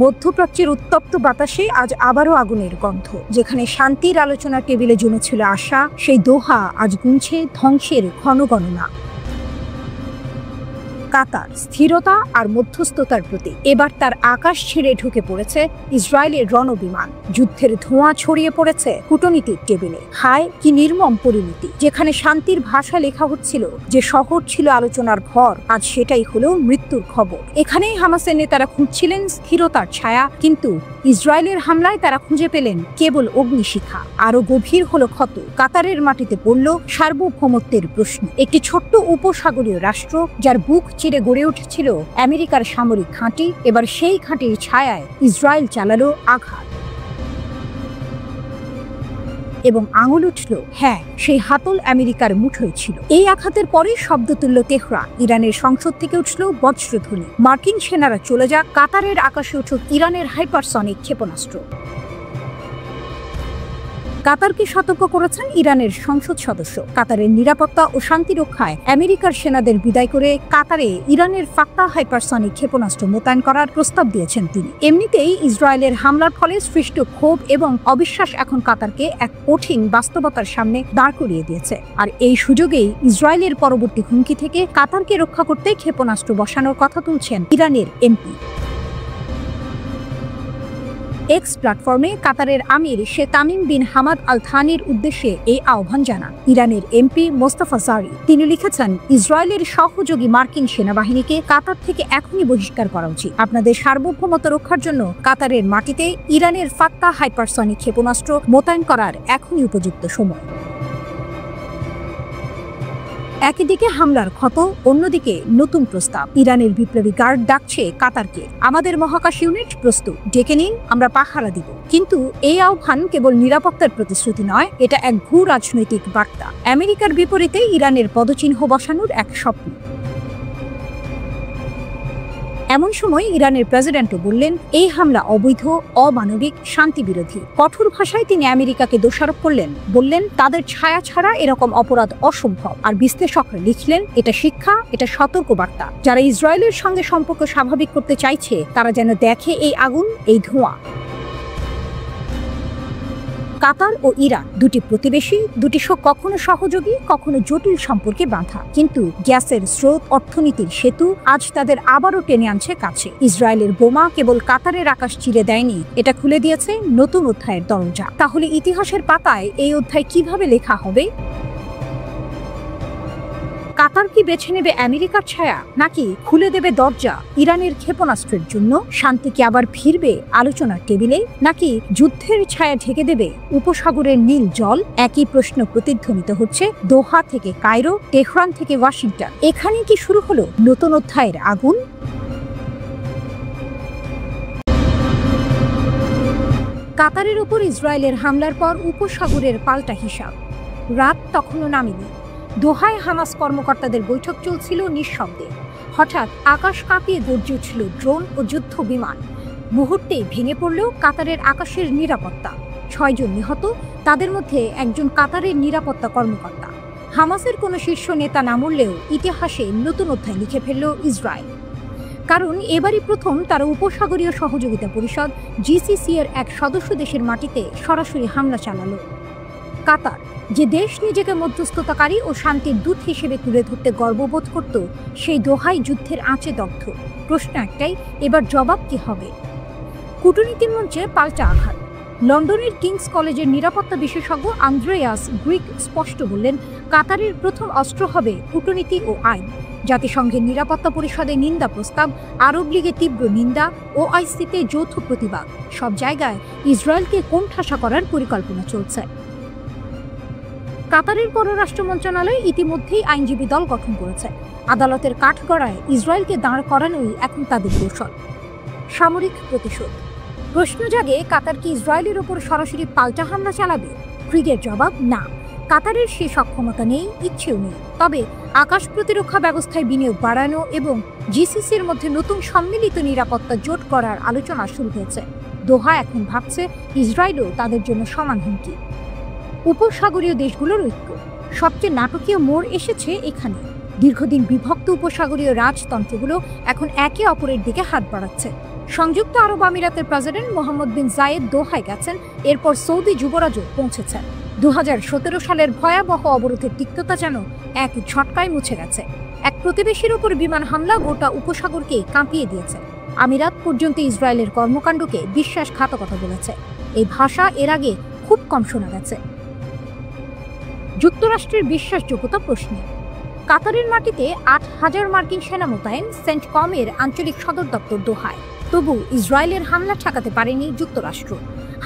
মধ্যপ্রাচ্যের উত্তপ্ত বাতাসে আজ আবারও আগুনের গন্ধ। যেখানে শান্তির আলোচনার টেবিলে জমেছিল আশা, সেই দোহা আজ গুনছে ধ্বংসের ক্ষণগণনা। কাতার স্থিরতা আর মধ্যস্থতার প্রতীক। এবার তার আকাশ ছেড়ে ঢুকে পড়েছে ইসরায়েলের রণবিমান। যুদ্ধের ধোঁয়া ছড়িয়ে পড়েছে কূটনীতির টেবিলে। হায় কি নির্মম পরিণতি! যেখানে শান্তির ভাষা লেখা হচ্ছিল, যে শহর ছিল আলোচনার ঘর, আজ সেটাই হলো মৃত্যুর খবর। এখানেই হামাসের নেতারা খুঁজছিলেন স্থিরতার ছায়া, কিন্তু ইসরায়েলের হামলায় তারা খুঁজে পেলেন কেবল অগ্নিশিখা। আরো গভীর হলো ক্ষত। কাতারের মাটিতে পড়ল সার্বভৌমত্বের প্রশ্ন। একটি ছোট্ট উপসাগরীয় রাষ্ট্র, যার বুক চিরে গড়ে উঠেছিল আমেরিকার সামরিক ঘাঁটি, এবার সেই ঘাঁটির ছায়ায় ইসরায়েল চালালো আঘাত। এবং আঙুল উঠল, হ্যাঁ, সেই হাতল আমেরিকার মুঠোয় ছিল। এই আঘাতের পরে শব্দ তুলল তেহরান। ইরানের সংসদ থেকে উঠল বজ্রধ্বনি। মার্কিন সেনারা চলে যাক, কাতারের আকাশে উঠুক ইরানের হাইপারসনিক ক্ষেপণাস্ত্র। কাতারকে সতর্ক করেছেন ইরানের সংসদ সদস্য। কাতারের নিরাপত্তা ও শান্তি রক্ষায় আমেরিকার সেনাদের বিদায় করে কাতারে ইরানের ফাত্তা হাইপারসনিক ক্ষেপণাস্ত্র মোতায়েন করার প্রস্তাব দিয়েছেন তিনি। এমনিতেই ইসরায়েলের হামলার ফলে সৃষ্ট ক্ষোভ এবং অবিশ্বাস এখন কাতারকে এক কঠিন বাস্তবতার সামনে দাঁড় করিয়ে দিয়েছে। আর এই সুযোগেই ইসরায়েলের পরবর্তী হুমকি থেকে কাতারকে রক্ষা করতে ক্ষেপণাস্ত্র বসানোর কথা তুলছেন ইরানের এমপি। এক্স প্ল্যাটফর্মে কাতারের আমির Sheikh Tamim bin Hamad Al থানির উদ্দেশ্যে এই আহ্বান জানান ইরানের এমপি মোস্তাফা জারি। তিনি লিখেছেন, ইসরায়েলের সহযোগী মার্কিন সেনাবাহিনীকে কাতার থেকে এখনই বহিষ্কার করা উচিত। আপনাদের সার্বভৌমত্ব রক্ষার জন্য কাতারের মাটিতে ইরানের ফাত্তা হাইপারসনিক ক্ষেপণাস্ত্র মোতায়েন করার এখনই উপযুক্ত সময়। একদিকে হামলার ক্ষত, অন্যদিকে নতুন প্রস্তাব। ইরানের বিপ্লবী গার্ড ডাকছে কাতারকে, আমাদের মহাকাশ ইউনিট প্রস্তুত, ডেকে নিন, আমরা পাহারা দিব। কিন্তু এই আহ্বান কেবল নিরাপত্তার প্রতিশ্রুতি নয়, এটা এক ভূ রাজনৈতিক বার্তা। আমেরিকার বিপরীতে ইরানের পদচিহ্ন বসানোর এক স্বপ্ন। এমন সময় ইরানের প্রেসিডেন্টও বললেন, এই হামলা অবৈধ, অমানবিক, শান্তি বিরোধী। কঠোর ভাষায় তিনি আমেরিকাকে দোষারোপ করলেন, বললেন তাদের ছায়া ছাড়া এরকম অপরাধ অসম্ভব। আর বিশ্লেষকরা লিখলেন, এটা শিক্ষা, এটা সতর্ক বার্তা। যারা ইসরায়েলের সঙ্গে সম্পর্ক স্বাভাবিক করতে চাইছে, তারা যেন দেখে এই আগুন, এই ধোঁয়া। কাতার ও ইরান দুটি প্রতিবেশী, দুটি কখনো সহযোগী, কখনো জটিল সম্পর্কে বাঁধা। কিন্তু গ্যাসের স্রোত, অর্থনীতির সেতু আজ তাদের আবারও টেনে আনছে কাছে। ইসরায়েলের বোমা কেবল কাতারের আকাশ চিরে দেয়নি, এটা খুলে দিয়েছে নতুন অধ্যায়ের দরজা। তাহলে ইতিহাসের পাতায় এই অধ্যায় কিভাবে লেখা হবে? কাতার কি বেছে নেবে আমেরিকার ছায়া, নাকি খুলে দেবে দরজা ইরানের ক্ষেপণাস্ত্রের জন্য? শান্তি কি আবার ফিরবে আলোচনার টেবিলে, নাকি যুদ্ধের ছায়া ঢেকে দেবে উপসাগরের নীল জল? একই প্রশ্ন প্রতিধ্বনিত হচ্ছে দোহা থেকে কায়রো, তেহরান থেকে ওয়াশিংটন। এখানে কি শুরু হলো নতুন অধ্যায়ের আগুন? কাতারের উপর ইসরায়েলের হামলার পর উপসাগরের পাল্টা হিসাব। রাত তখনও নামেনি। দোহায় হামাস কর্মকর্তাদের বৈঠক চলছিল নিঃশব্দে। হঠাৎ আকাশ কাঁপিয়ে গর্জে উঠল ড্রোন ও যুদ্ধ বিমান। মুহূর্তেই ভেঙে পড়ল কাতারের আকাশের নিরাপত্তা। 6 জন নিহত, তাদের মধ্যে একজন কাতারের নিরাপত্তা কর্মকর্তা। হামাসের কোনো শীর্ষ নেতা না মরলেও ইতিহাসে নতুন অধ্যায় লিখে ফেলল ইসরায়েল। কারণ এবারই প্রথম তারা উপসাগরীয় সহযোগিতা পরিষদ জিসিসি এর এক সদস্য দেশের মাটিতে সরাসরি হামলা চালালো। কাতার, যে দেশ নিজেকে মধ্যস্থতাকারী ও শান্তির দূত হিসেবে তুলে ধরতে গর্ববোধ করত, সেই দোহাই যুদ্ধের আঁচে দগ্ধ। প্রশ্ন একটাই, এবার জবাব কি হবে? কূটনীতির মঞ্চে পাল্টা আঘাত। লন্ডনের কিংস কলেজের নিরাপত্তা বিশেষজ্ঞ আন্দ্রেয়াস গ্রিক স্পষ্ট বললেন, কাতারের প্রথম অস্ত্র হবে কূটনীতি ও আইন। জাতিসংঘের নিরাপত্তা পরিষদে নিন্দা প্রস্তাব, আরব লীগে তীব্র নিন্দা, ওআইসিতে যৌথ প্রতিবাদ। সব জায়গায় ইসরায়েলকে কোণঠাসা করার পরিকল্পনা চলছে। কাতারের পররাষ্ট্র মন্ত্রণালয় ইতিমধ্যেই আইনজীবী দল গঠন করেছে। আদালতের কাঠগড়ায় ইসরায়েলকে দাঁড় করানোই এখন তাদের কৌশল। সামরিক প্রতিশোধ। প্রশ্ন জাগে, কাতার কি ইসরায়েলের ওপর সরাসরি পাল্টা হামলা চালাবে? গ্রিকের জবাব, না, কাতারের সে সক্ষমতা নেই, ইচ্ছেও নেই। তবে আকাশ প্রতিরক্ষা ব্যবস্থায় বিনিয়োগ বাড়ানো এবং জিসিসির মধ্যে নতুন সম্মিলিত নিরাপত্তা জোট করার আলোচনা শুরু হয়েছে। দোহা এখন ভাবছে ইসরায়েলও তাদের জন্য সমান হুমকি। উপসাগরীয় দেশগুলোর ঐক্য। সবচেয়ে নাটকীয় মোড় এসেছে এখানে। দীর্ঘদিন বিভক্ত উপসাগরীয় রাজতন্ত্রগুলো এখন একে অপরের দিকে হাত বাড়াচ্ছে। সংযুক্ত আরব আমিরাতের প্রেসিডেন্ট মোহাম্মদ বিন জায়েদ দোহায় গেছেন, এরপর সৌদি যুবরাজও পৌঁছেছেন। 2017 সালের ভয়াবহ অবরোধের তিক্ততা যেন এক ঝটকায় মুছে গেছে। এক প্রতিবেশীর উপর বিমান হামলা গোটা উপসাগরকে কাঁপিয়ে দিয়েছে। আমিরাত পর্যন্ত ইসরায়েলের কর্মকাণ্ডকে বিশ্বাসঘাতকতা বলেছে। এই ভাষা এর আগে খুব কম শোনা গেছে। যুক্তরাষ্ট্রের বিশ্বাসযোগ্যতা প্রশ্নে। কাতারের মাটিতে 8,000 মার্কিন সেনা মোতায়েন, সেন্টকমের আঞ্চলিক সদর দপ্তর দোহায়। তবু ইসরায়েলের হামলা ঠেকাতে পারেনি যুক্তরাষ্ট্র।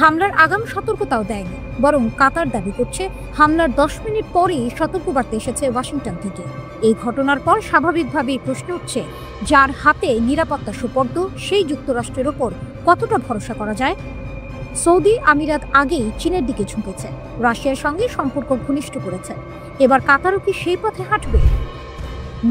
হামলার আগাম সতর্কতাও দেয়নি, বরং কাতার দাবি করছে হামলার 10 মিনিট পরেই সতর্কবার্তা এসেছে ওয়াশিংটন থেকে। এই ঘটনার পর স্বাভাবিকভাবেই প্রশ্ন উঠছে, যার হাতে নিরাপত্তা সুপর্দ সেই যুক্তরাষ্ট্রের ওপর কতটা ভরসা করা যায়? সৌদি আমিরাত আগেই চীনের দিকে ঝুঁকেছে, রাশিয়ার সঙ্গে সম্পর্ক ঘনিষ্ঠ করেছে। এবার কাতারও কি সেই পথে হাঁটবে?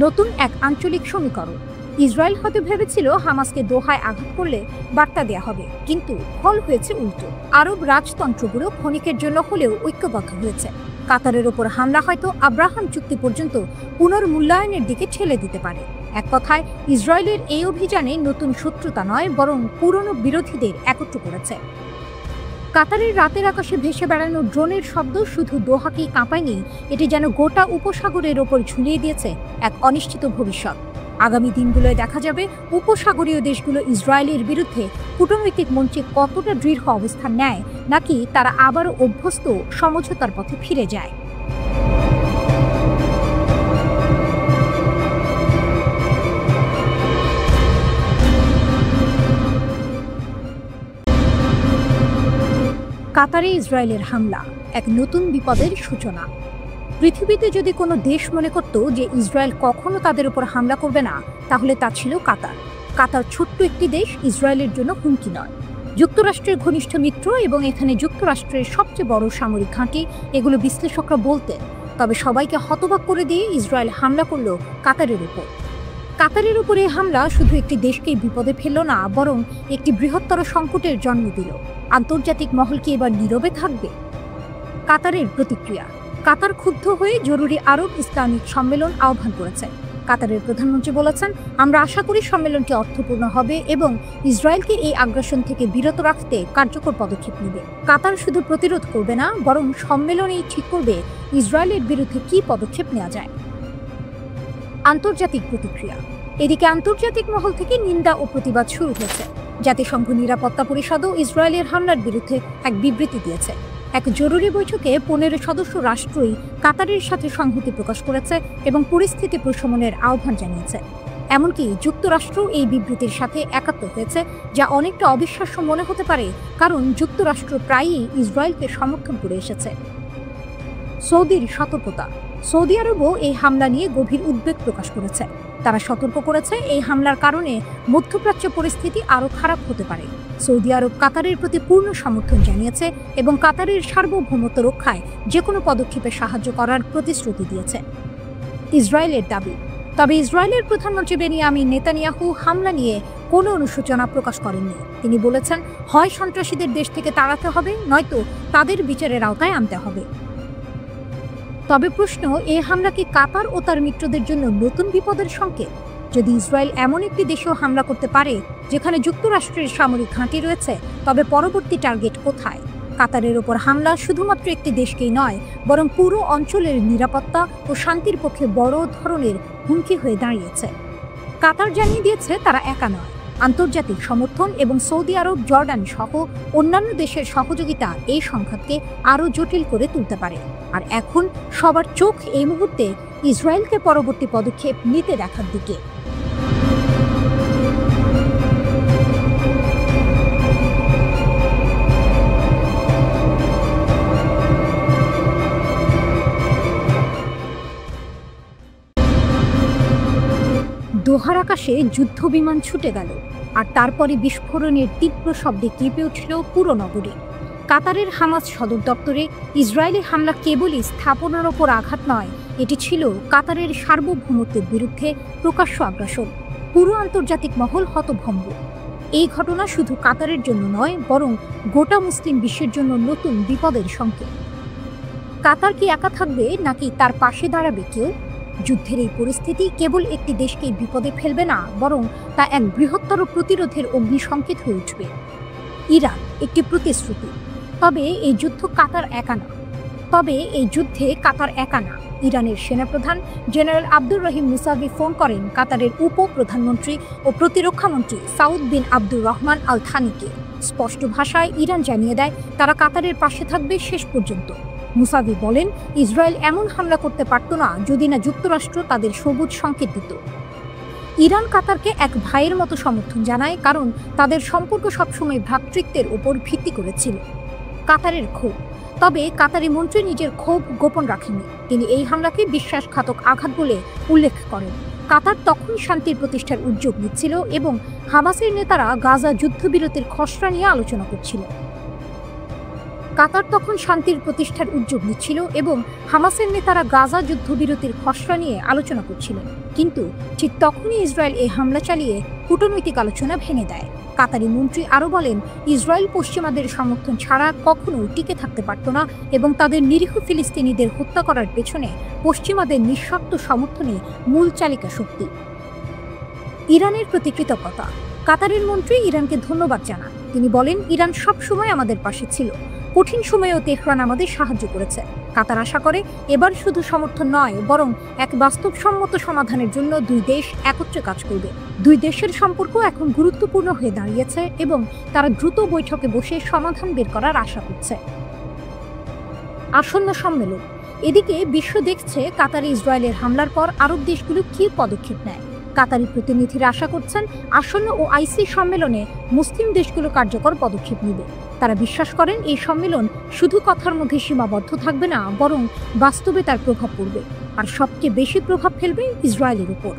নতুন এক আঞ্চলিক সমীকরণ। ইসরায়েল হয়তো ভেবেছিল হামাসকে দোহায় আঘাত করলে বার্তা দেয়া হবে, কিন্তু ফল হয়েছে উল্টো। আরব রাজতন্ত্রগুলো ক্ষণিকের জন্য হলেও ঐক্যবদ্ধ হয়েছে। কাতারের ওপর হামলা হয়তো আব্রাহাম চুক্তি পর্যন্ত পুনর্মূল্যায়নের দিকে ঠেলে দিতে পারে। এক কথায়, ইসরায়েলের এই অভিযানে নতুন শত্রুতা নয়, বরং পুরনো বিরোধীদের একত্র করেছে। কাতারের রাতের আকাশে ভেসে বেড়ানো ড্রোনের শব্দ শুধু দোহাকেই কাঁপায়নি, এটি যেন গোটা উপসাগরের ওপর ঝুলিয়ে দিয়েছে এক অনিশ্চিত ভবিষ্যৎ। আগামী দিনগুলোয় দেখা যাবে উপসাগরীয় দেশগুলো ইসরায়েলের বিরুদ্ধে কূটনৈতিক মঞ্চে কতটা দৃঢ় অবস্থান নেয়, নাকি তারা আবারও অভ্যস্ত সমঝোতার পথে ফিরে যায়। কাতারে ইসরায়েলের হামলা এক নতুন বিপদের সূচনা। পৃথিবীতে যদি কোনো দেশ মনে করত যে ইসরায়েল কখনো তাদের উপর হামলা করবে না, তাহলে তা ছিল কাতার। কাতার ছোট্ট একটি দেশ, ইসরায়েলের জন্য হুমকি নয়। যুক্তরাষ্ট্রের ঘনিষ্ঠ মিত্র এবং এখানে যুক্তরাষ্ট্রের সবচেয়ে বড় সামরিক ঘাঁটি, এগুলো বিশ্লেষকরা বলতেন। তবে সবাইকে হতবাক করে দিয়ে ইসরায়েল হামলা করল কাতারের উপর। কাতারের উপরে হামলা শুধু একটি দেশকেই বিপদে ফেলল না, বরং একটি বৃহত্তর সংকটের জন্ম দিল। আন্তর্জাতিক মহল কি এবার নীরবে থাকবে? কাতারের প্রতিক্রিয়া। কাতার ক্ষুব্ধ হয়ে জরুরি আরব ইসলামিক সম্মেলন আহ্বান করেছে। কাতারের প্রধানমন্ত্রী বলেছেন, আমরা আশা করি সম্মেলনটি অর্থপূর্ণ হবে এবং ইসরায়েলকে এই আগ্রাসন থেকে বিরত রাখতে কার্যকর পদক্ষেপ নেবে। কাতার শুধু প্রতিরোধ করবে না, বরং সম্মেলনেই ঠিক করবে ইসরায়েলের বিরুদ্ধে কী পদক্ষেপ নেওয়া যায়। আন্তর্জাতিক প্রতিক্রিয়া। এদিকে আন্তর্জাতিক মহল থেকে নিন্দা ও প্রতিবাদ শুরু হয়েছে। জাতিসংঘ নিরাপত্তা পরিষদও ইসরায়েলের হামলার বিরুদ্ধে এক বিবৃতি দিয়েছে। এক জরুরি বৈঠকে 15 সদস্য রাষ্ট্রই কাতারের সাথে সংহতি প্রকাশ করেছে এবং পরিস্থিতি প্রশমনের আহ্বান জানিয়েছে। এমনকি যুক্তরাষ্ট্র এই বিবৃতির সাথে একাত্ম হয়েছে, যা অনেকটা অবিশ্বাস্য মনে হতে পারে, কারণ যুক্তরাষ্ট্র প্রায়ই ইসরায়েলকে সমর্থন করে এসেছে। সৌদির সতর্কতা। সৌদি আরবও এই হামলা নিয়ে গভীর উদ্বেগ প্রকাশ করেছে। তারা সতর্ক করেছে, এই হামলার কারণে মধ্যপ্রাচ্য পরিস্থিতি আরও খারাপ হতে পারে। সৌদি আরব কাতারের প্রতি পূর্ণ সমর্থন জানিয়েছে এবং কাতারের সার্বভৌমত্ব রক্ষায় যে কোনো পদক্ষেপে সাহায্য করার প্রতিশ্রুতি দিয়েছে। ইসরায়েলের দাবি। তবে ইসরায়েলের প্রধানমন্ত্রী বেনিয়ামিন নেতানিয়াহু হামলা নিয়ে কোনো অনুশোচনা প্রকাশ করেননি। তিনি বলেছেন, হয় সন্ত্রাসীদের দেশ থেকে তাড়াতে হবে, নয়তো তাদের বিচারের আওতায় আনতে হবে। তবে প্রশ্ন, এই হামলা কি কাতার ও তার মিত্রদের জন্য নতুন বিপদের সংকেত? যদি ইসরায়েল এমন একটি দেশেও হামলা করতে পারে যেখানে যুক্তরাষ্ট্রের সামরিক ঘাঁটি রয়েছে, তবে পরবর্তী টার্গেট কোথায়? কাতারের ওপর হামলা শুধুমাত্র একটি দেশকেই নয়, বরং পুরো অঞ্চলের নিরাপত্তা ও শান্তির পক্ষে বড় ধরনের হুমকি হয়ে দাঁড়িয়েছে। কাতার জানিয়ে দিয়েছে তারা একা নয়। আন্তর্জাতিক সমর্থন এবং সৌদি আরব, জর্ডান সহ অন্যান্য দেশের সহযোগিতা এই সংঘাতকে আরও জটিল করে তুলতে পারে। আর এখন সবার চোখ এই মুহূর্তে ইসরায়েলকে পরবর্তী পদক্ষেপ নিতে দেখার দিকে। দোহার আকাশে যুদ্ধ বিমান ছুটে গেল, আর তারপরে বিস্ফোরণের তীব্র শব্দে কেঁপে উঠল পুরো নগরী। কাতারের হামাস সদর দপ্তরে ইসরায়েলি হামলা কেবলই স্থাপনার ওপর আঘাত নয়, এটি ছিল কাতারের সার্বভৌমত্বের বিরুদ্ধে প্রকাশ্য আগ্রাসন। পুরো আন্তর্জাতিক মহল হতভম্ব। এই ঘটনা শুধু কাতারের জন্য নয়, বরং গোটা মুসলিম বিশ্বের জন্য নতুন বিপদের সংকেত। কাতার কি একা থাকবে, নাকি তার পাশে দাঁড়াবে কেউ? যুদ্ধের এই পরিস্থিতি কেবল একটি দেশকেই বিপদে ফেলবে না, বরং তা এক বৃহত্তর প্রতিরোধের অগ্নিসংকেত হয়ে উঠবে। ইরান একটি প্রতিশ্রুতি, তবে এই যুদ্ধে কাতার একা না। ইরানের সেনাপ্রধান general Abdur Rahim Musavi phone করেন কাতারের উপ-প্রধানমন্ত্রী ও প্রতিরক্ষামন্ত্রী সাউদ বিন আব্দুর রহমান আল থানিকে। স্পষ্ট ভাষায় ইরান জানিয়ে দেয় তারা কাতারের পাশে থাকবে শেষ পর্যন্ত। মুসাভি বলেন, ইসরায়েল এমন হামলা করতে পারত না যদি না যুক্তরাষ্ট্র তাদের সবুজ সংকেত দিত। ইরান কাতারকে এক ভাইয়ের মতো সমর্থন জানায়, কারণ তাদের সম্পর্ক সবসময় ভ্রাতৃত্বের উপর ভিত্তি করেছিল। কাতারের ক্ষোভ, তবে কাতারি মন্ত্রী নিজের ক্ষোভ গোপন রাখেননি। তিনি এই হামলাকে বিশ্বাসঘাতক আঘাত বলে উল্লেখ করেন। কাতার তখন শান্তির প্রতিষ্ঠার উদ্যোগ নিচ্ছিল এবং হামাসের নেতারা গাজা যুদ্ধবিরতির খসড়া নিয়ে আলোচনা করছিল। কিন্তু ঠিক তখনই ইসরায়েল এই হামলা চালিয়ে কূটনৈতিক আলোচনা ভেঙে দেয়। কাতারি মন্ত্রী আরও বলেন, ইসরায়েল পশ্চিমাদের সমর্থন ছাড়া কখনো টিকে থাকতে পারত না এবং তাদের নিরীহ ফিলিস্তিনিদের হত্যা করার পেছনে পশ্চিমাদের নিঃশর্ত সমর্থনই মূল চালিকা শক্তি। ইরানের প্রতি কৃতজ্ঞতা। কাতারের মন্ত্রী ইরানকে ধন্যবাদ জানান। তিনি বলেন, ইরান সবসময় আমাদের পাশে ছিল, কঠিন সময়েও তেহরান আমাদের সাহায্য করেছে। কাতার আশা করে এবার শুধু সমর্থন নয়, বরং এক বাস্তবসম্মত সমাধানের জন্য দুই দেশ একত্রে কাজ করবে। দুই দেশের সম্পর্ক এখন গুরুত্বপূর্ণ হয়ে দাঁড়িয়েছে এবং তারা দ্রুত বৈঠকে বসে সমাধান বের করার আশা করছে। আসন্ন সম্মেলন। এদিকে বিশ্ব দেখছে কাতারে ইসরায়েলের হামলার পর আরব দেশগুলো কী পদক্ষেপ নেয়। কাতারি প্রতিনিধিরা আশা করছেন আসন্ন OIC সম্মেলনে মুসলিম দেশগুলো কার্যকর পদক্ষেপ নেবে। তারা বিশ্বাস করেন এই সম্মেলন শুধু কথার মধ্যে সীমাবদ্ধ থাকবে না, বরং বাস্তবে তার প্রভাব পড়বে, আর সবচেয়ে বেশি প্রভাব ফেলবে ইসরায়েলের উপর।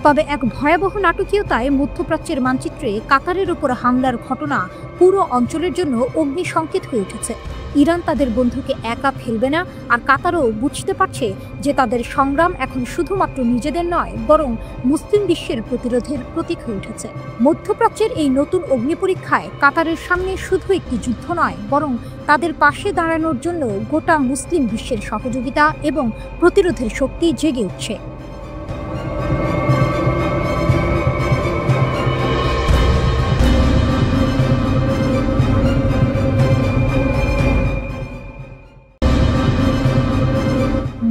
তবে এক ভয়াবহ নাটকীয়তায় মধ্যপ্রাচ্যের মানচিত্রে কাতারের উপর হামলার ঘটনা পুরো অঞ্চলের জন্য অগ্নিসংকেত হয়ে উঠেছে। ইরান তাদের বন্ধুকে একা ফেলবে না, আর কাতারও বুঝতে পারছে যে তাদের সংগ্রাম এখন শুধুমাত্র নিজেদের নয়, বরং মুসলিম বিশ্বের প্রতিরোধের প্রতীক হয়ে উঠেছে। মধ্যপ্রাচ্যের এই নতুন অগ্নিপরীক্ষায় কাতারের সামনে শুধু একটি যুদ্ধ নয়, বরং তাদের পাশে দাঁড়ানোর জন্য গোটা মুসলিম বিশ্বের সহযোগিতা এবং প্রতিরোধের শক্তি জেগে উঠছে।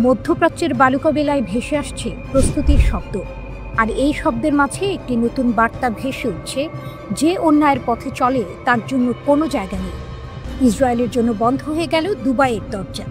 মধ্যপ্রাচ্যের বালুকাবেলায় ভেসে আসছে প্রস্তুতির শব্দ, আর এই শব্দের মাঝে একটি নতুন বার্তা ভেসে উঠছে, যে অন্যায়ের পথে চলে তার জন্য কোনো জায়গা নেই। ইসরায়েলের জন্য বন্ধ হয়ে গেল দুবাইয়ের দরজা।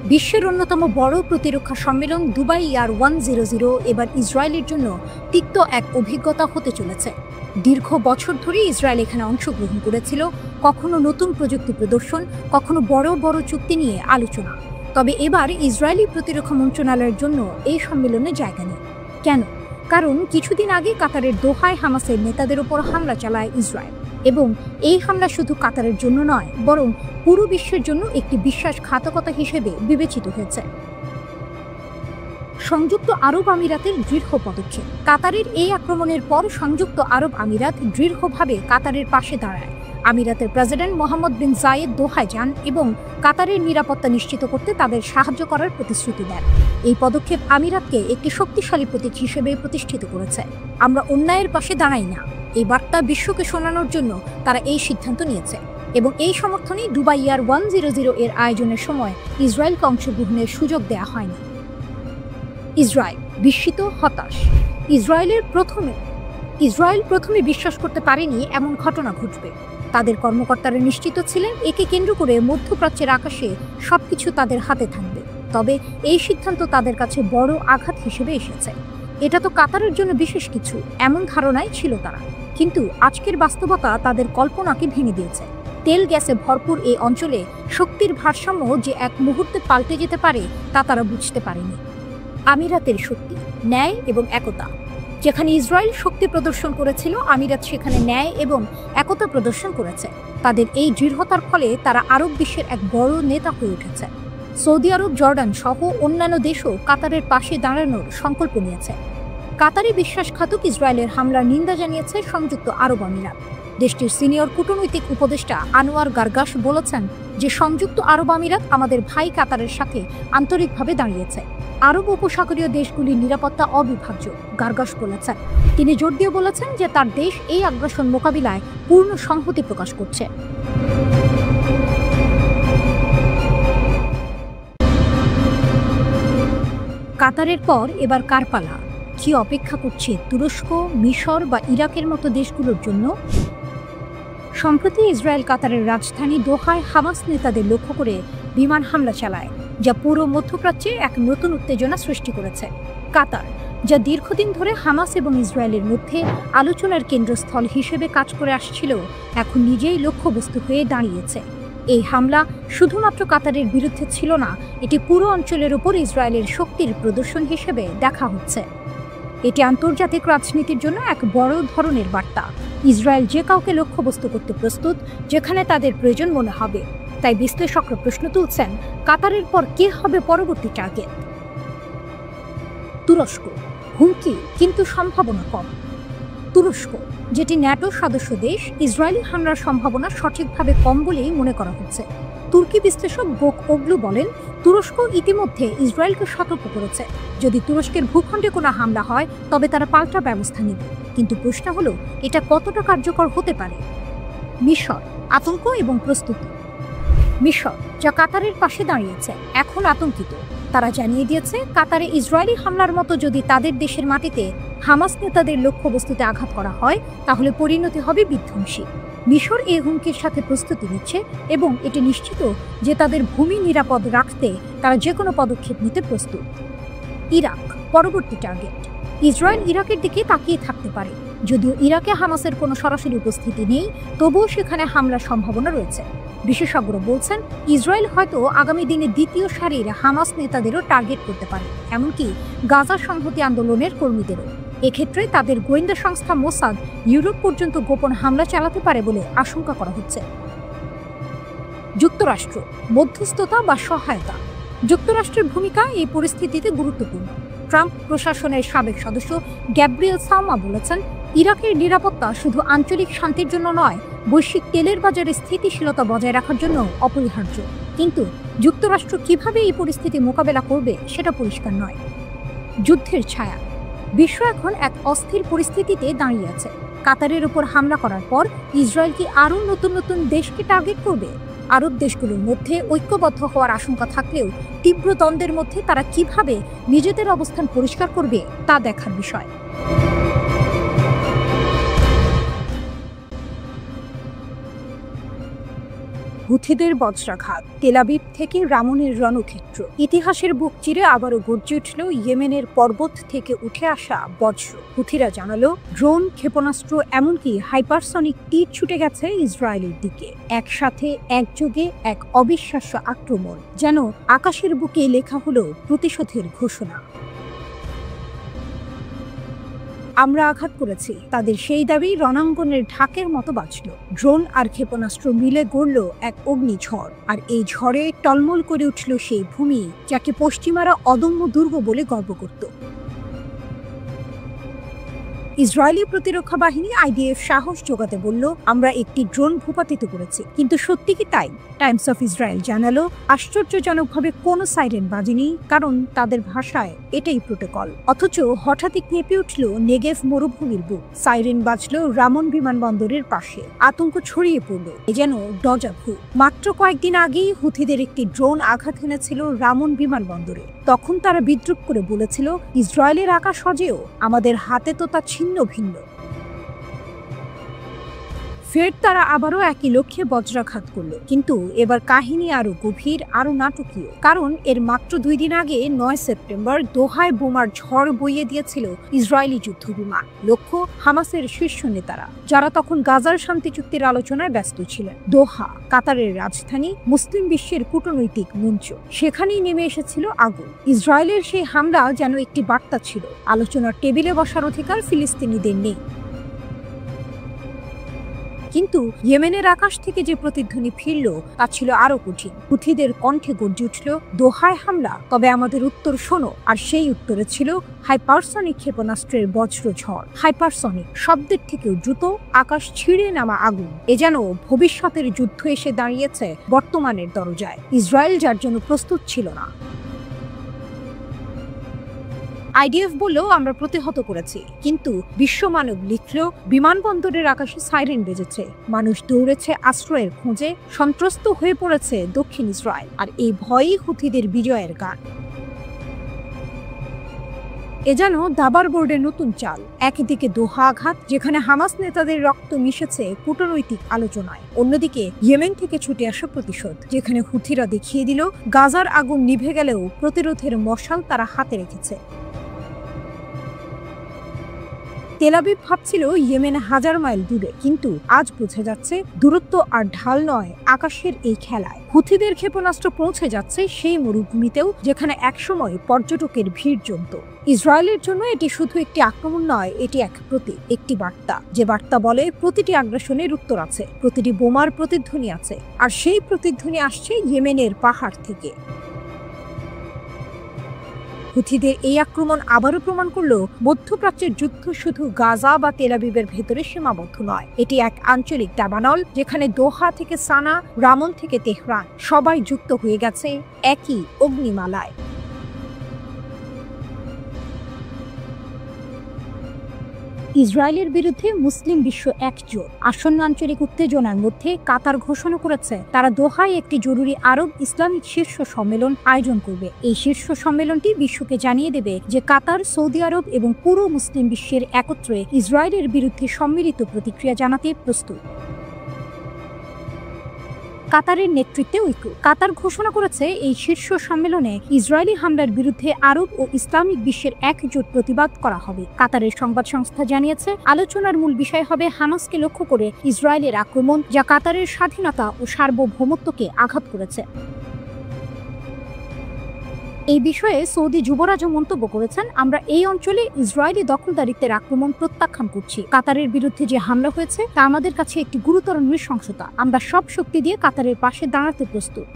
বিশ্বের অন্যতম বড় প্রতিরক্ষা সম্মেলন দুবাই ইয়ার 100 এবার ইসরায়েলের জন্য তিক্ত এক অভিজ্ঞতা হতে চলেছে। দীর্ঘ বছর ধরে ইসরায়েল এখানে অংশগ্রহণ করেছিল, কখনো নতুন প্রযুক্তি প্রদর্শন, কখনো বড় বড় চুক্তি নিয়ে আলোচনা। তবে এবার ইসরায়েলি প্রতিরক্ষা মন্ত্রণালয়ের জন্য এই সম্মেলনে জায়গা নেই। কেন? কারণ কিছুদিন আগে কাতারের দোহায় হামাসের নেতাদের ওপর হামলা চালায় ইসরায়েল, এবং এই হামলা শুধু কাতারের জন্য নয়, বরং পুরো বিশ্বের জন্য একটি বিশ্বাসঘাতকতা হিসেবে বিবেচিত হয়েছে। সংযুক্ত আরব আমিরাতের দৃঢ় পদক্ষেপ। কাতারের এই আক্রমণের পর সংযুক্ত আরব আমিরাত দৃঢ়ভাবে কাতারের পাশে দাঁড়ায়। আমিরাতের প্রেসিডেন্ট মোহাম্মদ বিন জায়েদ দোহায় যান এবং কাতারের নিরাপত্তা নিশ্চিত করতে তাদের সাহায্য করার প্রতিশ্রুতি দেন। এই পদক্ষেপ আমিরাতকে একটি শক্তিশালী প্রতীক হিসেবে প্রতিষ্ঠিত করেছে। আমরা অন্যায়ের পাশে দাঁড়াই না, এই বার্তা বিশ্বকে শোনানোর জন্য তারা এই সিদ্ধান্ত নিয়েছে, এবং এই সমর্থনেই দুবাই ইয়ার 100 এর আয়োজনের সময় ইসরায়েলকে অংশগ্রহণের সুযোগ দেওয়া হয়নি। ইসরায়েল বিস্মিত, হতাশ। ইসরায়েল প্রথমে বিশ্বাস করতে পারেনি এমন ঘটনা ঘটবে। তাদের কর্মকর্তারা নিশ্চিত ছিলেন একে কেন্দ্র করে মধ্যপ্রাচ্যের আকাশে সবকিছু তাদের হাতে থাকবে। তবে এই সিদ্ধান্ত তাদের কাছে বড় আঘাত হিসেবে এসেছে। এটা তো কাতারের জন্য বিশেষ কিছু, এমন ধারণাই ছিল তারা। কিন্তু আজকের বাস্তবতা তাদের কল্পনাকে ভেঙে দিয়েছে। তেল গ্যাসে ভরপুর এই অঞ্চলে শক্তির ভারসাম্য যে এক মুহূর্তে পাল্টে যেতে পারে তা তারা বুঝতে পারেনি। আমিরাতের শক্তি, ন্যায় এবং একতা। যেখানে ইসরায়েল শক্তি প্রদর্শন করেছিল, আমিরাত সেখানে ন্যায় এবং একতা প্রদর্শন করেছে। তাদের এই দৃঢ়তার ফলে তারা আরব বিশ্বের এক বড় নেতা হয়ে উঠেছে। সৌদি আরব, জর্ডান সহ অন্যান্য দেশও কাতারের পাশে দাঁড়ানোর সংকল্প নিয়েছে। কাতারে বিশ্বাসঘাতক ইসরায়েলের হামলার নিন্দা জানিয়েছে সংযুক্ত আরব আমিরাত। দেশটির সিনিয়র কূটনৈতিক উপদেষ্টা আনোয়ার গার্গাস বলেছেন যে সংযুক্ত আরব আমিরাত আমাদের ভাই কাতারের সাথে আন্তরিকভাবে দাঁড়িয়েছে। আরব উপসাগরীয় দেশগুলির নিরাপত্তা অবিভাজ্য, গার্গাস বলেছেন। তিনি জোর দিয়ে বলেছেন যে তার দেশ এই আগ্রাসন মোকাবিলায় পূর্ণ সংহতি প্রকাশ করছে। কাতারের পর এবার কার পালা? কি অপেক্ষা করছে তুরস্ক, মিশর বা ইরাকের মতো দেশগুলোর জন্য? সম্প্রতি ইসরায়েল কাতারের রাজধানী দোহায় হামাস নেতাদের লক্ষ্য করে বিমান হামলা চালায়, যা পুরো মধ্যপ্রাচ্যে এক নতুন উত্তেজনা সৃষ্টি করেছে। কাতার, যা দীর্ঘদিন ধরে হামাস এবং ইসরায়েলের মধ্যে আলোচনার কেন্দ্রস্থল হিসেবে কাজ করে আসছিল, এখন নিজেই লক্ষ্যবস্তু হয়ে দাঁড়িয়েছে। এই হামলা শুধুমাত্র কাতারের বিরুদ্ধে ছিল না, এটি পুরো অঞ্চলের উপর ইসরায়েলের শক্তির প্রদর্শন হিসেবে দেখা হচ্ছে। এটি আন্তর্জাতিক রাজনীতির জন্য এক বড় ধরনের বার্তা। ইসরায়েল যে কাউকে লক্ষ্যবস্তু করতে প্রস্তুত, যেখানে তাদের প্রয়োজন মনে হবে। তাই বিশ্লেষকরা প্রশ্ন তুলছেন, কাতারের পর কে হবে পরবর্তী টার্গেট? তুরস্ক, হুমকি কিন্তু সম্ভাবনা কম। তুরস্ক, যেটি ন্যাটো সদস্য দেশ, ইসরায়েলি হামলার সম্ভাবনা সঠিকভাবে কম বলেই মনে করা হচ্ছে। তুর্কি বিশ্লেষক গোক ওগলু বলেন, তুরস্ক ইতিমধ্যে ইসরায়েলকে সতর্ক করেছে, যদি তুরস্কের ভূখণ্ডে কোনো হামলা হয় তবে তারা পাল্টা ব্যবস্থা নেবে। কিন্তু প্রশ্ন হলো, এটা কতটা কার্যকর হতে পারে? মিশর, আতঙ্ক এবং প্রস্তুতি। মিশর, যা কাতারের পাশে দাঁড়িয়েছে, এখন আতঙ্কিত। তারা জানিয়ে দিয়েছে, কাতারে ইসরায়েলি হামলার মতো যদি তাদের দেশের মাটিতে হামাস নেতাদের লক্ষ্যবস্তুতে আঘাত করা হয়, তাহলে পরিণতি হবে বিধ্বংসী। মিশর এই হুমকির সাথে প্রস্তুতি নিচ্ছে এবং এটি নিশ্চিত যে তাদের ভূমি নিরাপদ রাখতে তারা যে কোনো পদক্ষেপ নিতে প্রস্তুত। ইরাক, পরবর্তী টার্গেট। ইসরায়েল ইরাকের দিকে তাকিয়ে থাকতে পারে। যদিও ইরাকে হামাসের কোনো সরাসরি উপস্থিতি নেই, তবুও সেখানে হামলার সম্ভাবনা রয়েছে। বিশেষজ্ঞরা বলছেন, ইসরায়েল হয়তো আগামী দিনে দ্বিতীয় সারির হামাস নেতাদেরও টার্গেট করতে পারে, এমনকি গাজা সংহতি আন্দোলনের কর্মীদেরও। এক্ষেত্রে তাদের গোয়েন্দা সংস্থা মোসাদ ইউরোপ পর্যন্ত গোপন হামলা চালাতে পারে বলে আশঙ্কা করা হচ্ছে। যুক্তরাষ্ট্র, মধ্যস্থতা বা সহায়তা। যুক্তরাষ্ট্রের ভূমিকা এই পরিস্থিতিতে গুরুত্বপূর্ণ। ট্রাম্প প্রশাসনের সাবেক সদস্য গ্যাব্রিয়েল সালমা বলেছেন, ইরাকের নিরাপত্তা শুধু আঞ্চলিক শান্তির জন্য নয়, বৈশ্বিক তেলের বাজারে স্থিতিশীলতা বজায় রাখার জন্য অপরিহার্য। কিন্তু যুক্তরাষ্ট্র কিভাবে এই পরিস্থিতি মোকাবেলা করবে সেটা পরিষ্কার নয়। যুদ্ধের ছায়া। বিশ্ব এখন এক অস্থির পরিস্থিতিতে দাঁড়িয়ে আছে। কাতারের উপর হামলা করার পর ইসরায়েল কি আরও নতুন নতুন দেশকে টার্গেট করবে? আরব দেশগুলোর মধ্যে ঐক্যবদ্ধ হওয়ার আশঙ্কা থাকলেও তীব্র দ্বন্দ্বের মধ্যে তারা কিভাবে নিজেদের অবস্থান পরিষ্কার করবে তা দেখার বিষয়। হুথিদের বজ্রাঘাত, তেল আবিব থেকে রামনের রণক্ষেত্র। ইতিহাসের বুক চিরে আবারও গর্জে উঠল ইয়েমেনের পর্বত থেকে উঠে আসা বজ্র। হুথিরা জানালো, ড্রোন, ক্ষেপণাস্ত্র, এমনকি হাইপারসনিক তীর ছুটে গেছে ইসরায়েলের দিকে। একসাথে, একযোগে এক অবিশ্বাস্য আক্রমণ, যেন আকাশের বুকে লেখা হলো প্রতিশোধের ঘোষণা। আমরা আঘাত করেছি, তাদের সেই দাবি রণাঙ্গনের ঢাকের মতো বাজল। ড্রোন আর ক্ষেপণাস্ত্র মিলে গড়ল এক অগ্নিঝড়, আর এই ঝড়ে টলমল করে উঠল সেই ভূমি যাকে পশ্চিমারা অদম্য দুর্গ বলে গর্ব করত। ইসরায়েলি প্রতিরক্ষা বাহিনী আইডিএফ সাহস জোগাতে বলল, আমরা একটি ড্রোন ভূপাতিত করেছি। কিন্তু সত্যি কি তাই? টাইমস অফ ইসরায়েল জানালো, আশ্চর্যজনকভাবে কোনো সাইরেন বাজেনি, কারণ তাদের ভাষায় এটাই প্রোটোকল। অথচ হঠাৎই কেঁপে উঠল নেগেভ মরুভূমির বুক। সাইরেন বাজলো রামন বিমানবন্দরের পাশে। আতঙ্ক ছড়িয়ে পড়ল, এ যেন ডজা ভু। মাত্র কয়েকদিন আগেই হুথিদের একটি ড্রোন আঘাত এনেছিল রামন বিমানবন্দরে। তখন তারা বিদ্রুপ করে বলেছিল, ইসরায়েলের আকাশ অজেয়, আমাদের হাতে তো তা ছিন্ন ভিন্ন। ফের তারা আবারও একই লক্ষ্যে বজ্রাঘাত করল, কিন্তু এবার কাহিনী আরো গভীর, আরো নাটকীয়। কারণ এর মাত্র 2 দিন আগে 9 সেপ্টেম্বর দোহায় বোমার ঝড় বইয়ে দিয়েছিল ইসরায়েলি যুদ্ধ বিমান। লক্ষ্য হামাসের শীর্ষ নেতারা, যারা তখন গাজার শান্তি চুক্তির আলোচনায় ব্যস্ত ছিলেন। দোহা, কাতারের রাজধানী, মুসলিম বিশ্বের কূটনৈতিক মঞ্চ, সেখানেই নেমে এসেছিল আগুন। ইসরায়েলের সেই হামলা যেন একটি বার্তা ছিল, আলোচনার টেবিলে বসার অধিকার ফিলিস্তিনিদের নেই। কিন্তু ইয়েমেনের আকাশ থেকে যে প্রতিধ্বনি ফিরল তা ছিল আরো কঠিন। হুথিদের কণ্ঠে গর্জে উঠল, দোহায় হামলা, তবে আমাদের উত্তর শোনো। আর সেই উত্তরে ছিল হাইপারসনিক ক্ষেপণাস্ত্রের বজ্রঝড়। হাইপারসনিক শব্দের থেকেও দ্রুত, আকাশ ছিঁড়ে নামা আগুন। এ যেন ভবিষ্যতের যুদ্ধ এসে দাঁড়িয়েছে বর্তমানের দরজায়। ইসরায়েল যার জন্য প্রস্তুত ছিল না। আইডিএফ বললেও আমরা প্রতিহত করেছি, কিন্তু বিশ্বমানব লিখল বিমানবন্দরের আকাশে সাইরেন বেজেছে, মানুষ দৌড়েছে আশ্রয়ের খোঁজে, সন্ত্রস্ত হয়ে পড়েছে দক্ষিণ ইসরায়েল। আর এই ভয়ই হুথিদের বিজয়ের গান। এ যেন দাবার বোর্ডের নতুন চাল। একদিকে দোহা আঘাত, যেখানে হামাস নেতাদের রক্ত মিশেছে কূটনৈতিক আলোচনায়, অন্যদিকে ইয়েমেন থেকে ছুটে আসা প্রতিশোধ, যেখানে হুথিরা দেখিয়ে দিল গাজার আগুন নিভে গেলেও প্রতিরোধের মশাল তারা হাতে রেখেছে। তেল আবিব ভাবছিল ইয়েমেন হাজার মাইল দূরে, কিন্তু আজ বোঝা যাচ্ছে দূরত্ব আর ঢাল নয়, আকাশের এই খেলায় হুথিদের ক্ষেপণাস্ত্র পৌঁছে যাচ্ছে সেই মরুভূমিতেও যেখানে একসময় পর্যটকের ভিড় জমত। ইসরায়েলের জন্য এটি শুধু একটি আক্রমণ নয়, এটি এক প্রতীক, একটি বার্তা, যে বার্তা বলে প্রতিটি আগ্রাসনের উত্তর আছে, প্রতিটি বোমার প্রতিধ্বনি আছে, আর সেই প্রতিধ্বনি আসছে ইয়েমেনের পাহাড় থেকে। হুথিদের এই আক্রমণ আবারও প্রমাণ করল মধ্যপ্রাচ্যের যুদ্ধ শুধু গাজা বা তেল আবিবের ভেতরে সীমাবদ্ধ নয়, এটি এক আঞ্চলিক দাবানল, যেখানে দোহা থেকে সানা, রামন থেকে তেহরান সবাই যুক্ত হয়ে গেছে একই অগ্নিমালায়। ইসরায়েলের বিরুদ্ধে মুসলিম বিশ্ব একজোট। আসন্ন আঞ্চলিক উত্তেজনার মধ্যে কাতার ঘোষণা করেছে তারা দোহায় একটি জরুরি আরব ইসলামিক শীর্ষ সম্মেলন আয়োজন করবে। এই শীর্ষ সম্মেলনটি বিশ্বকে জানিয়ে দেবে যে কাতার, সৌদি আরব এবং পুরো মুসলিম বিশ্বের একত্রে ইসরায়েলের বিরুদ্ধে সম্মিলিত প্রতিক্রিয়া জানাতে প্রস্তুত। কাতারের নেতৃত্বে ঐক্য। কাতার ঘোষণা করেছে এই শীর্ষ সম্মেলনে ইসরায়েলি হামলার বিরুদ্ধে আরব ও ইসলামিক বিশ্বের একজোট প্রতিবাদ করা হবে। কাতারের সংবাদ সংস্থা জানিয়েছে আলোচনার মূল বিষয় হবে হামাসকে লক্ষ্য করে ইসরায়েলের আক্রমণ, যা কাতারের স্বাধীনতা ও সার্বভৌমত্বকে আঘাত করেছে। এই বিষয়ে সৌদি যুবরাজও মন্তব্য করেছেন, আমরা এই অঞ্চলে ইসরায়েলি দখলদারিত্বের আক্রমণ প্রত্যাখ্যান করছি। কাতারের বিরুদ্ধে যে হামলা হয়েছে তা আমাদের কাছে একটি গুরুতর নৃশংসতা। আমরা সব শক্তি দিয়ে কাতারের পাশে দাঁড়াতে প্রস্তুত।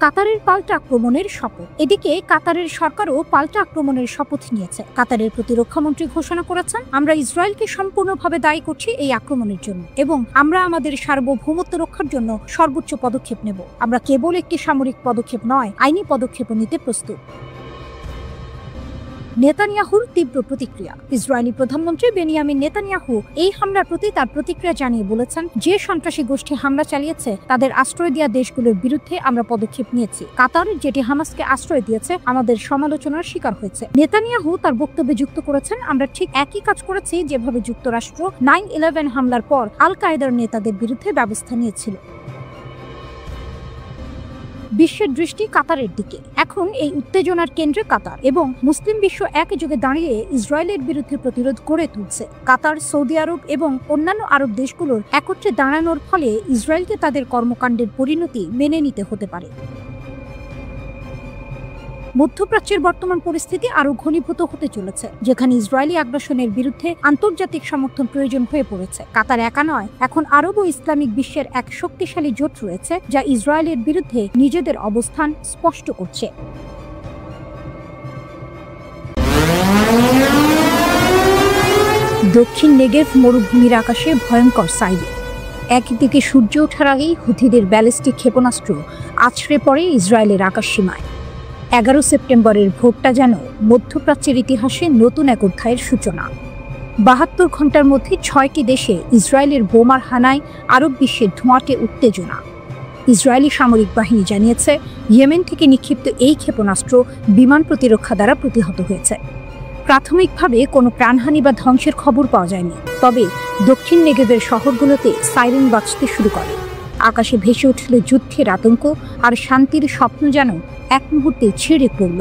কাতারের পাল্টা আক্রমণের শপথ। এদিকে কাতারের সরকারও পাল্টা আক্রমণের শপথ নিয়েছে। কাতারের প্রতিরক্ষামন্ত্রী ঘোষণা করেছেন, আমরা ইসরায়েলকে সম্পূর্ণভাবে দায়ী করছি এই আক্রমণের জন্য, এবং আমরা আমাদের সার্বভৌমত্ব রক্ষার জন্য সর্বোচ্চ পদক্ষেপ নেব। আমরা কেবল একটি সামরিক পদক্ষেপ নয়, আইনি পদক্ষেপও নিতে প্রস্তুত। নেতানিয়াহুর তীব্র প্রতিক্রিয়া। ইসরায়েলি প্রধানমন্ত্রী বেনিয়ামিন নেতানিয়াহু এই হামলার প্রতি তার প্রতিক্রিয়া জানিয়ে বলেছেন, যে সন্ত্রাসী গোষ্ঠী হামলা চালিয়েছে তাদের আশ্রয় দেওয়া দেশগুলোর বিরুদ্ধে আমরা পদক্ষেপ নিয়েছি। কাতার, যেটি হামাসকে আশ্রয় দিয়েছে, আমাদের সমালোচনার শিকার হয়েছে। নেতানিয়াহু তার বক্তব্যে যুক্ত করেছেন, আমরা ঠিক একই কাজ করেছি যেভাবে যুক্তরাষ্ট্র 9/11 হামলার পর আল কায়েদার নেতাদের বিরুদ্ধে ব্যবস্থা নিয়েছিল। বিশ্বের দৃষ্টি কাতারের দিকে। এখন এই উত্তেজনার কেন্দ্রে কাতার, এবং মুসলিম বিশ্ব একযোগে দাঁড়িয়ে ইসরায়েলের বিরুদ্ধে প্রতিরোধ গড়ে তুলছে। কাতার, সৌদি আরব এবং অন্যান্য আরব দেশগুলোর একত্রে দাঁড়ানোর ফলে ইসরায়েলকে তাদের কর্মকাণ্ডের পরিণতি মেনে নিতে হতে পারে। মধ্যপ্রাচ্যের বর্তমান পরিস্থিতি আরো ঘনীভূত হতে চলেছে, যেখানে ইসরায়েলি আগ্রাসনের বিরুদ্ধে আন্তর্জাতিক সমর্থন প্রয়োজন হয়ে পড়েছে। কাতার একা নয়, এখন আরব ও ইসলামিক বিশ্বের এক শক্তিশালী জোট রয়েছে যা ইসরায়েলের বিরুদ্ধে নিজেদের অবস্থান স্পষ্ট করছে। দক্ষিণ নেগেভ মরুভূমির আকাশে ভয়ঙ্কর সাইরেন। একদিকে সূর্য ওঠার আগেই হুথিদের ব্যালিস্টিক ক্ষেপণাস্ত্র আছড়ে পড়ে ইসরায়েলের আকাশসীমায়। 11 সেপ্টেম্বরের ভোটটা যেন মধ্যপ্রাচ্যের ইতিহাসে নতুন এক অধ্যায়ের সূচনা। 72 ঘন্টার মধ্যে 6টি দেশে ইসরায়েলের বোমার হানায় আরব বিশ্বের ধোঁয়াটে উত্তেজনা। ইসরায়েলি সামরিক বাহিনী জানিয়েছে, ইয়েমেন থেকে নিক্ষিপ্ত এই ক্ষেপণাস্ত্র বিমান প্রতিরক্ষা দ্বারা প্রতিহত হয়েছে। প্রাথমিকভাবে কোনো প্রাণহানি বা ধ্বংসের খবর পাওয়া যায়নি, তবে দক্ষিণ নেগেভের শহরগুলোতে সাইরেন বাজতে শুরু করে। আকাশে ভেসে উঠল যুদ্ধের আতঙ্ক, আর শান্তির স্বপ্ন যেন এক মুহূর্তে ছিঁড়ে পড়ল।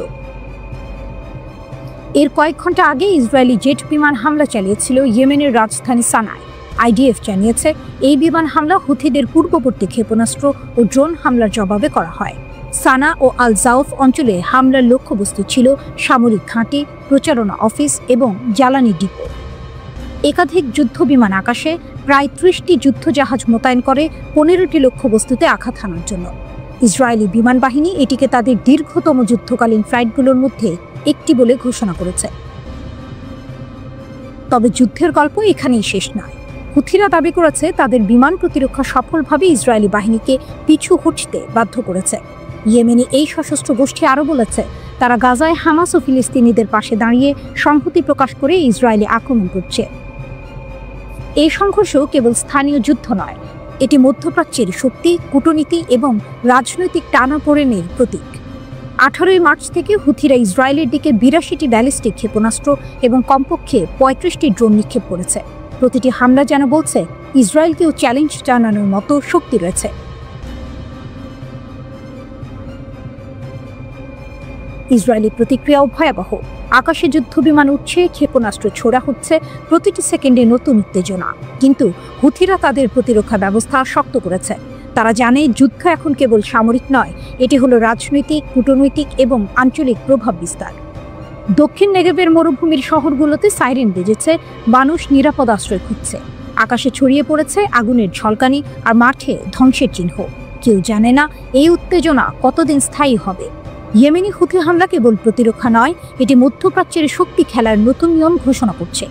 এর কয়েক ঘন্টা আগে ইসরায়েলি জেট বিমান হামলা চালিয়েছিল ইয়েমেনের রাজধানী সানায়। আইডিএফ জানিয়েছে, এই বিমান হামলা হুথিদের পূর্ববর্তী ক্ষেপণাস্ত্র ও ড্রোন হামলার জবাবে করা হয়। সানা ও আল জাউফ অঞ্চলে হামলার লক্ষ্যবস্তু ছিল সামরিক ঘাঁটি, প্রচারণা অফিস এবং জ্বালানি ডিপো। একাধিক যুদ্ধ বিমান আকাশে, প্রায় ৩০টি যুদ্ধজাহাজ মোতায়েন করে ১৫টি লক্ষ্যবস্তুতে আঘাত হানার জন্য। ইসরায়েলি বিমান বাহিনী এটিকে তাদের দীর্ঘতম যুদ্ধকালীন ফ্লাইটগুলোর মধ্যে একটি বলে ঘোষণা করেছে। তবে যুদ্ধের গল্প এখানেই শেষ নয়। হুথিরা দাবি করেছে তাদের বিমান প্রতিরক্ষা সফলভাবে ইসরায়েলি বাহিনীকে পিছু হটতে বাধ্য করেছে। ইয়েমেনি এই সশস্ত্র গোষ্ঠী আরও বলেছে তারা গাজায় হামাস ও ফিলিস্তিনিদের পাশে দাঁড়িয়ে সংহতি প্রকাশ করে ইসরায়েলি আক্রমণ করছে। এই সংঘর্ষ কেবল স্থানীয় যুদ্ধ নয়, এটি মধ্যপ্রাচ্যের শক্তি, কূটনীতি এবং রাজনৈতিক টানাপোড়েনের প্রতীক। 18 মার্চ থেকে হুথিরা ইসরায়েলের দিকে 82টি ব্যালিস্টিক ক্ষেপণাস্ত্র এবং কমপক্ষে 35টি ড্রোন নিক্ষেপ করেছে। প্রতিটি হামলা যেন বলছে ইসরায়েলকেও চ্যালেঞ্জ জানানোর মতো শক্তি রয়েছে। ইসরায়েলি প্রতিক্রিয়াও ভয়াবহ। আকাশে যুদ্ধ বিমান উঠছে, ক্ষেপণাস্ত্র ছোড়া হচ্ছে, প্রতিটি সেকেন্ডে নতুন উত্তেজনা। কিন্তু হুথিরা তাদের প্রতিরক্ষা ব্যবস্থা শক্ত করেছে। তারা জানে যুদ্ধ এখন কেবল সামরিক নয়, এটি হলো রাজনৈতিক, কূটনৈতিক এবং আঞ্চলিক প্রভাব বিস্তার। দক্ষিণ নেগেভের মরুভূমির শহরগুলোতে সাইরেন বেজেছে, মানুষ নিরাপদ আশ্রয় খুঁজছে। আকাশে ছড়িয়ে পড়েছে আগুনের ঝলকানি আর মাঠে ধ্বংসের চিহ্ন। কেউ জানে না এই উত্তেজনা কতদিন স্থায়ী হবে। ইয়েমেনি হুথি হামলা কেবল প্রতিরক্ষা নয়, এটি মধ্যপ্রাচ্যের শক্তি খেলার নতুন নিয়ম ঘোষণা করছে।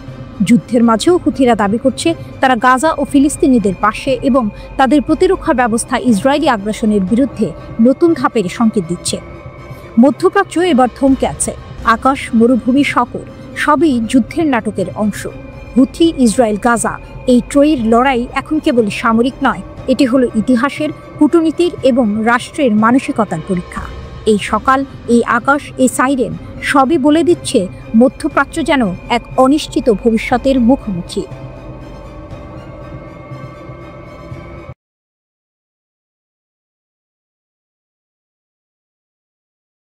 যুদ্ধের মাঝেও হুথিরা দাবি করছে তারা গাজা ও ফিলিস্তিনিদের পাশে এবং তাদের প্রতিরক্ষা ব্যবস্থা ইসরায়েলি আগ্রাসনের বিরুদ্ধে নতুন ধাপের সংকেত দিচ্ছে। মধ্যপ্রাচ্য এবার থমকে আছে। আকাশ, মরুভূমি, শহর সবই যুদ্ধের নাটকের অংশ। হুথি, ইসরায়েল, গাজা এই ত্রয়ীর লড়াই এখন কেবল সামরিক নয়, এটি হলো ইতিহাসের, কূটনীতির এবং রাষ্ট্রের মানসিকতার পরীক্ষা। এই সকাল, এই আকাশ, এই সাইরেন সবই বলে দিচ্ছে মধ্যপ্রাচ্য যেন এক অনিশ্চিত ভবিষ্যতের মুখোমুখি।